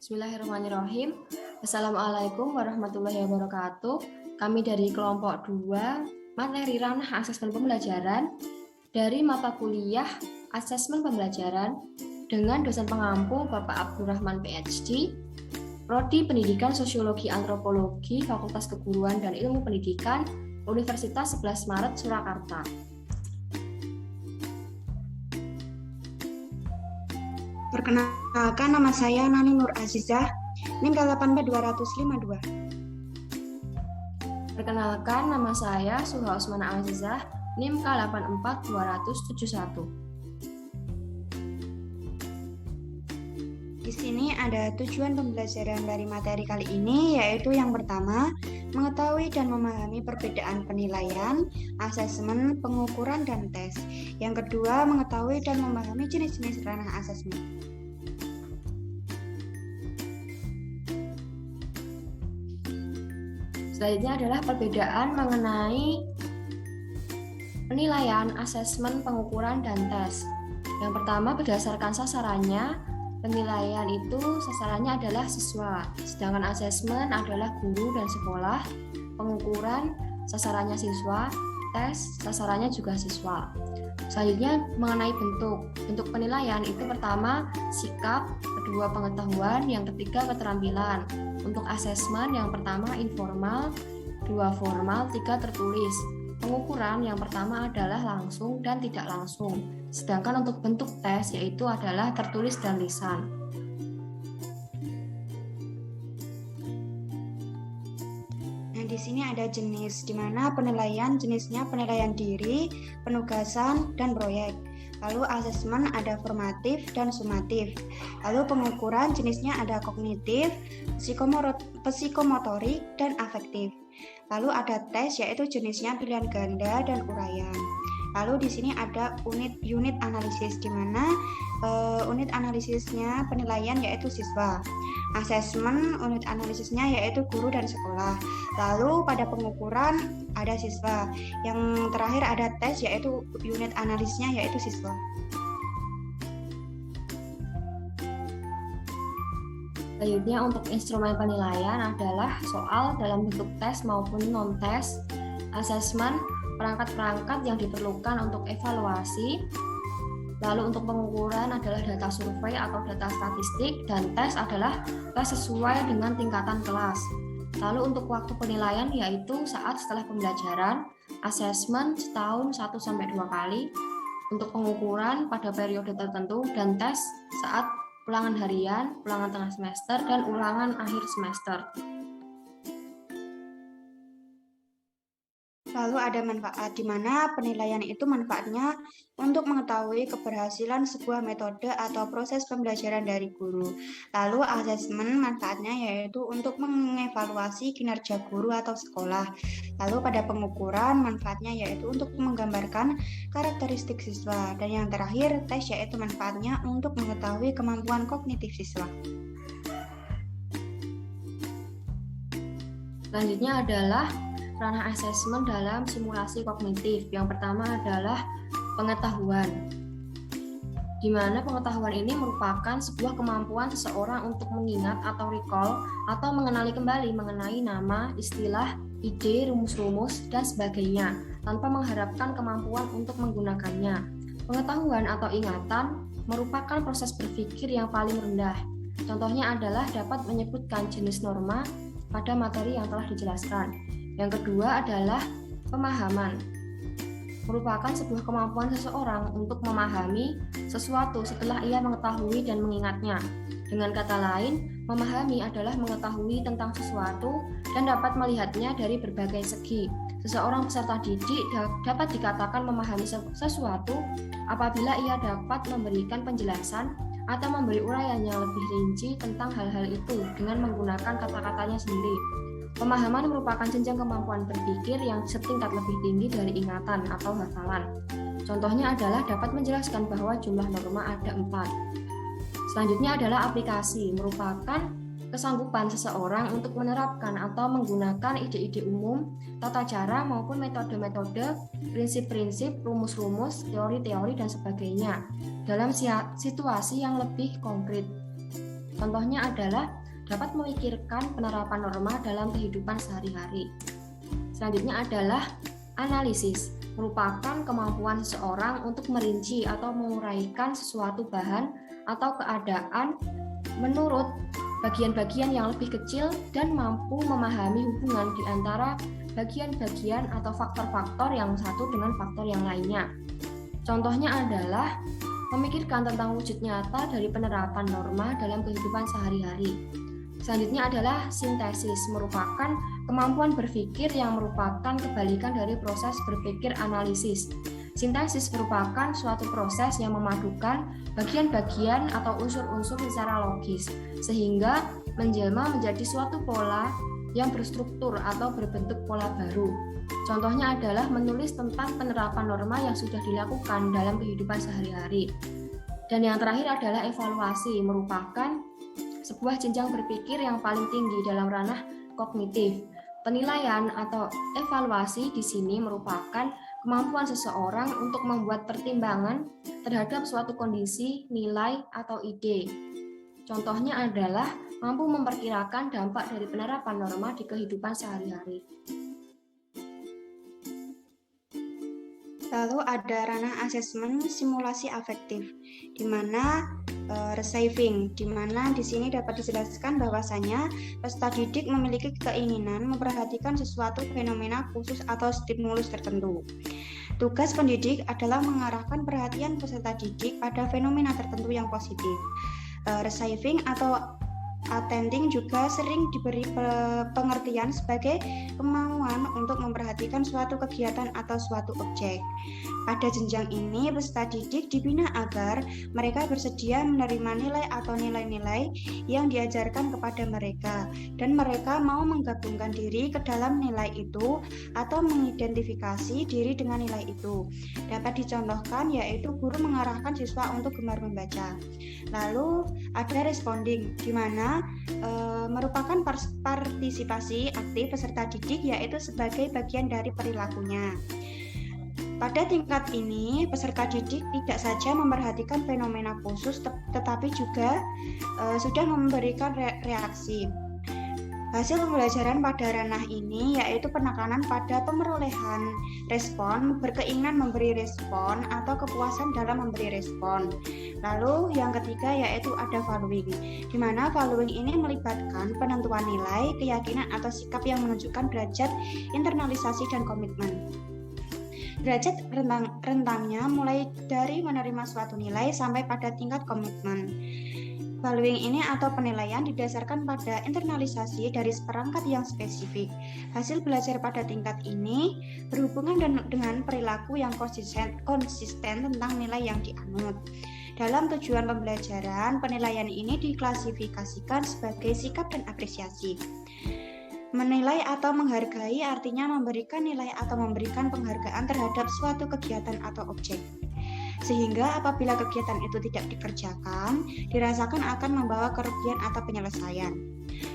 Bismillahirrahmanirrahim. Assalamualaikum warahmatullahi wabarakatuh. Kami dari kelompok 2, materi ranah asesmen pembelajaran dari mata kuliah asesmen pembelajaran dengan dosen pengampu Bapak Abdurrahman PhD, Prodi Pendidikan Sosiologi Antropologi, Fakultas Keguruan dan Ilmu Pendidikan, Universitas 11 Maret, Surakarta. Perkenalkan, nama saya Nani Nur Azizah, NIM K8P252. Perkenalkan, nama saya Suha Usmana Azizah, NIM K84271. Di sini ada tujuan pembelajaran dari materi kali ini, yaitu yang pertama, mengetahui dan memahami perbedaan penilaian, asesmen, pengukuran, dan tes. Yang kedua, mengetahui dan memahami jenis-jenis ranah asesmen. Selanjutnya adalah perbedaan mengenai penilaian, asesmen, pengukuran, dan tes. Yang pertama, berdasarkan sasarannya, penilaian itu sasarannya adalah siswa, sedangkan asesmen adalah guru dan sekolah, pengukuran sasarannya siswa, tes sasarannya juga siswa. Selanjutnya mengenai bentuk penilaian itu pertama sikap, kedua pengetahuan, yang ketiga keterampilan. Untuk asesmen yang pertama informal, dua formal, tiga tertulis. Pengukuran yang pertama adalah langsung dan tidak langsung. Sedangkan untuk bentuk tes yaitu adalah tertulis dan lisan. Nah, di sini ada jenis, di mana penilaian jenisnya penilaian diri, penugasan, dan proyek. Lalu asesmen ada formatif dan sumatif. Lalu pengukuran jenisnya ada kognitif, psikomotorik, dan afektif. Lalu ada tes yaitu jenisnya pilihan ganda dan uraian. Lalu di sini ada unit analisis, di mana unit analisisnya penilaian yaitu siswa. Asesmen unit analisisnya yaitu guru dan sekolah. Lalu pada pengukuran ada siswa. Yang terakhir ada tes yaitu unit analisisnya yaitu siswa. Selanjutnya untuk instrumen penilaian adalah soal dalam bentuk tes maupun non-tes, asesmen, perangkat-perangkat yang diperlukan untuk evaluasi. Lalu untuk pengukuran adalah data survei atau data statistik, dan tes adalah tes sesuai dengan tingkatan kelas. Lalu untuk waktu penilaian yaitu saat setelah pembelajaran, asesmen setahun 1-2 kali, untuk pengukuran pada periode tertentu, dan tes saat ulangan harian, ulangan tengah semester, dan ulangan akhir semester. Lalu ada manfaat, di mana penilaian itu manfaatnya untuk mengetahui keberhasilan sebuah metode atau proses pembelajaran dari guru. Lalu asesmen manfaatnya yaitu untuk mengevaluasi kinerja guru atau sekolah. Lalu pada pengukuran manfaatnya yaitu untuk menggambarkan karakteristik siswa. Dan yang terakhir tes yaitu manfaatnya untuk mengetahui kemampuan kognitif siswa. Selanjutnya adalah ranah asesmen dalam simulasi kognitif. Yang pertama adalah pengetahuan, di mana pengetahuan ini merupakan sebuah kemampuan seseorang untuk mengingat atau recall atau mengenali kembali mengenai nama, istilah, ide, rumus-rumus, dan sebagainya tanpa mengharapkan kemampuan untuk menggunakannya. Pengetahuan atau ingatan merupakan proses berpikir yang paling rendah. Contohnya adalah dapat menyebutkan jenis norma pada materi yang telah dijelaskan. Yang kedua adalah pemahaman. Merupakan sebuah kemampuan seseorang untuk memahami sesuatu setelah ia mengetahui dan mengingatnya. Dengan kata lain, memahami adalah mengetahui tentang sesuatu dan dapat melihatnya dari berbagai segi. Seseorang peserta didik dapat dikatakan memahami sesuatu apabila ia dapat memberikan penjelasan atau memberi uraian yang lebih rinci tentang hal-hal itu dengan menggunakan kata-katanya sendiri. Pemahaman merupakan jenjang kemampuan berpikir yang setingkat lebih tinggi dari ingatan atau hafalan. Contohnya adalah dapat menjelaskan bahwa jumlah norma ada 4. Selanjutnya adalah aplikasi, merupakan kesanggupan seseorang untuk menerapkan atau menggunakan ide-ide umum, tata cara maupun metode-metode, prinsip-prinsip, rumus-rumus, teori-teori, dan sebagainya dalam situasi yang lebih konkret. Contohnya adalah dapat memikirkan penerapan norma dalam kehidupan sehari-hari. Selanjutnya adalah analisis, merupakan kemampuan seseorang untuk merinci atau menguraikan sesuatu bahan atau keadaan menurut bagian-bagian yang lebih kecil dan mampu memahami hubungan di antara bagian-bagian atau faktor-faktor yang satu dengan faktor yang lainnya. Contohnya adalah memikirkan tentang wujud nyata dari penerapan norma dalam kehidupan sehari-hari. Selanjutnya adalah sintesis, merupakan kemampuan berpikir yang merupakan kebalikan dari proses berpikir analisis. Sintesis merupakan suatu proses yang memadukan bagian-bagian atau unsur-unsur secara logis, sehingga menjelma menjadi suatu pola yang berstruktur atau berbentuk pola baru. Contohnya adalah menulis tentang penerapan norma yang sudah dilakukan dalam kehidupan sehari-hari. Dan yang terakhir adalah evaluasi, merupakan sebuah jenjang berpikir yang paling tinggi dalam ranah kognitif. Penilaian atau evaluasi di sini merupakan kemampuan seseorang untuk membuat pertimbangan terhadap suatu kondisi, nilai, atau ide. Contohnya adalah mampu memperkirakan dampak dari penerapan norma di kehidupan sehari-hari. Lalu ada ranah asesmen simulasi afektif, di mana receiving, di mana di sini dapat dijelaskan bahwasanya peserta didik memiliki keinginan memperhatikan sesuatu fenomena khusus atau stimulus tertentu. Tugas pendidik adalah mengarahkan perhatian peserta didik pada fenomena tertentu yang positif. Receiving atau attending juga sering diberi pengertian sebagai kemauan untuk memperhatikan suatu kegiatan atau suatu objek. Pada jenjang ini, peserta didik dibina agar mereka bersedia menerima nilai atau nilai-nilai yang diajarkan kepada mereka, dan mereka mau menggabungkan diri ke dalam nilai itu atau mengidentifikasi diri dengan nilai itu. Dapat dicontohkan yaitu guru mengarahkan siswa untuk gemar membaca. Lalu ada responding, di mana merupakan partisipasi aktif peserta didik, yaitu sebagai bagian dari perilakunya. Pada tingkat ini, peserta didik tidak saja memperhatikan fenomena khusus, tetapi juga sudah memberikan reaksi. Hasil pembelajaran pada ranah ini yaitu penekanan pada pemerolehan respon, berkeinginan memberi respon, atau kepuasan dalam memberi respon. Lalu yang ketiga yaitu ada valuing, di mana valuing ini melibatkan penentuan nilai, keyakinan atau sikap yang menunjukkan derajat internalisasi dan komitmen. Derajat rentangnya mulai dari menerima suatu nilai sampai pada tingkat komitmen. Valuing ini atau penilaian didasarkan pada internalisasi dari seperangkat yang spesifik. Hasil belajar pada tingkat ini berhubungan dengan perilaku yang konsisten tentang nilai yang dianut. Dalam tujuan pembelajaran, penilaian ini diklasifikasikan sebagai sikap dan apresiasi. Menilai atau menghargai artinya memberikan nilai atau memberikan penghargaan terhadap suatu kegiatan atau objek. Sehingga apabila kegiatan itu tidak dikerjakan, dirasakan akan membawa kerugian atau penyelesaian.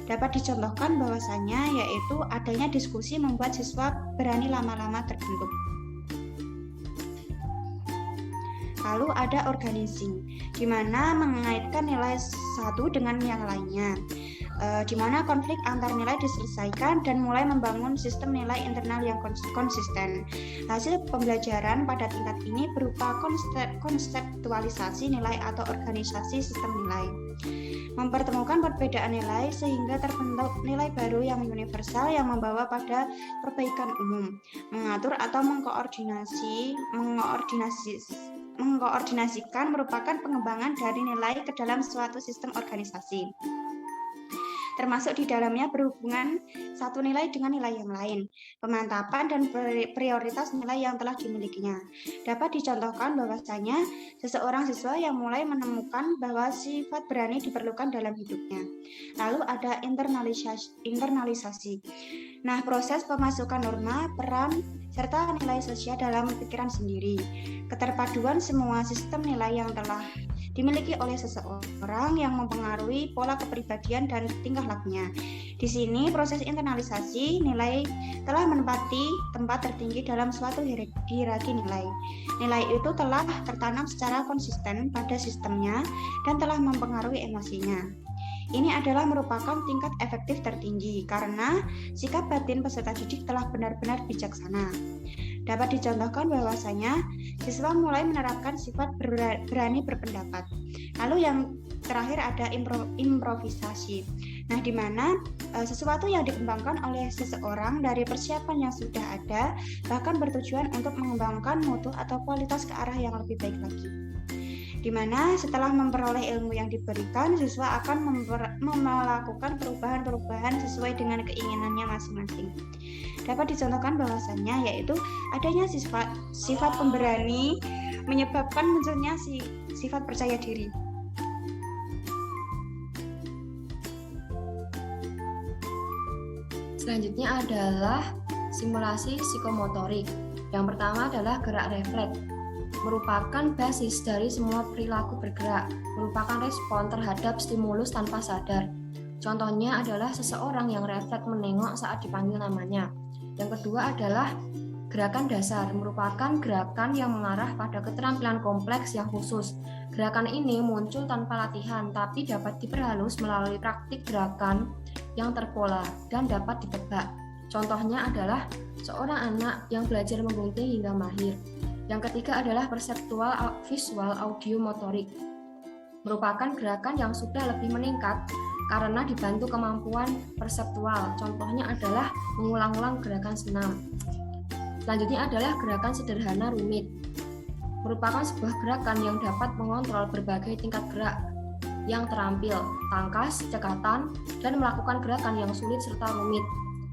Dapat dicontohkan bahwasanya yaitu adanya diskusi membuat siswa berani lama-lama terbentuk. Lalu ada organizing, di mana mengaitkan nilai satu dengan yang lainnya, di mana konflik antar nilai diselesaikan dan mulai membangun sistem nilai internal yang konsisten. Hasil pembelajaran pada tingkat ini berupa konseptualisasi nilai atau organisasi sistem nilai. Mempertemukan perbedaan nilai sehingga terbentuk nilai baru yang universal yang membawa pada perbaikan umum. Mengatur atau mengkoordinasikan merupakan pengembangan dari nilai ke dalam suatu sistem organisasi, termasuk di dalamnya berhubungan satu nilai dengan nilai yang lain, pemantapan dan prioritas nilai yang telah dimilikinya. Dapat dicontohkan bahwasanya seseorang siswa yang mulai menemukan bahwa sifat berani diperlukan dalam hidupnya. Lalu ada internalisasi. Nah, proses pemasukan norma, peran, serta nilai sosial dalam pikiran sendiri. Keterpaduan semua sistem nilai yang telah dimiliki oleh seseorang yang mempengaruhi pola kepribadian dan tingkah lakunya. Di sini proses internalisasi nilai telah menempati tempat tertinggi dalam suatu hierarki nilai. Nilai itu telah tertanam secara konsisten pada sistemnya dan telah mempengaruhi emosinya. Ini adalah merupakan tingkat efektif tertinggi karena sikap batin peserta didik telah benar-benar bijaksana. Dapat dicontohkan bahwasanya siswa mulai menerapkan sifat berani berpendapat. Lalu yang terakhir ada improvisasi. Nah, di mana sesuatu yang dikembangkan oleh seseorang dari persiapan yang sudah ada, bahkan bertujuan untuk mengembangkan mutu atau kualitas ke arah yang lebih baik lagi. Di mana setelah memperoleh ilmu yang diberikan, siswa akan melakukan perubahan-perubahan sesuai dengan keinginannya masing-masing. Dapat dicontohkan bahwasannya yaitu adanya sifat pemberani menyebabkan munculnya sifat percaya diri. Selanjutnya adalah simulasi psikomotorik. Yang pertama adalah gerak refleks, merupakan basis dari semua perilaku bergerak, merupakan respon terhadap stimulus tanpa sadar. Contohnya adalah seseorang yang refleks menengok saat dipanggil namanya. Yang kedua adalah gerakan dasar, merupakan gerakan yang mengarah pada keterampilan kompleks yang khusus. Gerakan ini muncul tanpa latihan, tapi dapat diperhalus melalui praktik gerakan yang terpola dan dapat ditebak. Contohnya adalah seorang anak yang belajar menggunting hingga mahir. Yang ketiga adalah perseptual visual audio motorik, merupakan gerakan yang sudah lebih meningkat karena dibantu kemampuan perseptual. Contohnya adalah mengulang-ulang gerakan senam. Selanjutnya adalah gerakan sederhana rumit, merupakan sebuah gerakan yang dapat mengontrol berbagai tingkat gerak yang terampil, tangkas, cekatan, dan melakukan gerakan yang sulit serta rumit.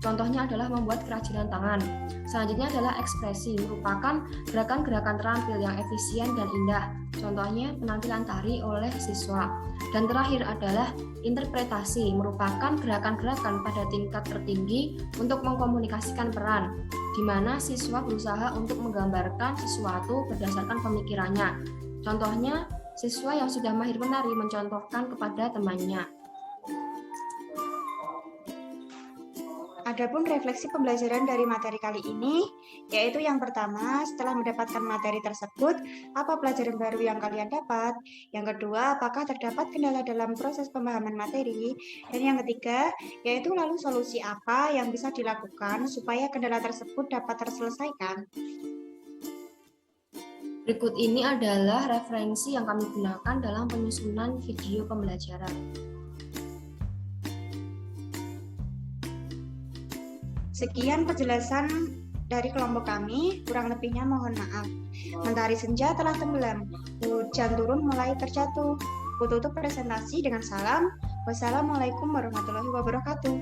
Contohnya adalah membuat kerajinan tangan. Selanjutnya adalah ekspresi, merupakan gerakan-gerakan terampil yang efisien dan indah. Contohnya penampilan tari oleh siswa. Dan terakhir adalah interpretasi, merupakan gerakan-gerakan pada tingkat tertinggi untuk mengkomunikasikan peran, di mana siswa berusaha untuk menggambarkan sesuatu berdasarkan pemikirannya. Contohnya, siswa yang sudah mahir menari mencontohkan kepada temannya. Adapun refleksi pembelajaran dari materi kali ini, yaitu yang pertama, setelah mendapatkan materi tersebut, apa pelajaran baru yang kalian dapat? Yang kedua, apakah terdapat kendala dalam proses pemahaman materi? Dan yang ketiga, yaitu lalu solusi apa yang bisa dilakukan supaya kendala tersebut dapat terselesaikan? Berikut ini adalah referensi yang kami gunakan dalam penyusunan video pembelajaran. Sekian penjelasan dari kelompok kami, kurang lebihnya mohon maaf. Mentari senja telah tenggelam, hujan turun mulai terjatuh. Kututup presentasi dengan salam. Wassalamualaikum warahmatullahi wabarakatuh.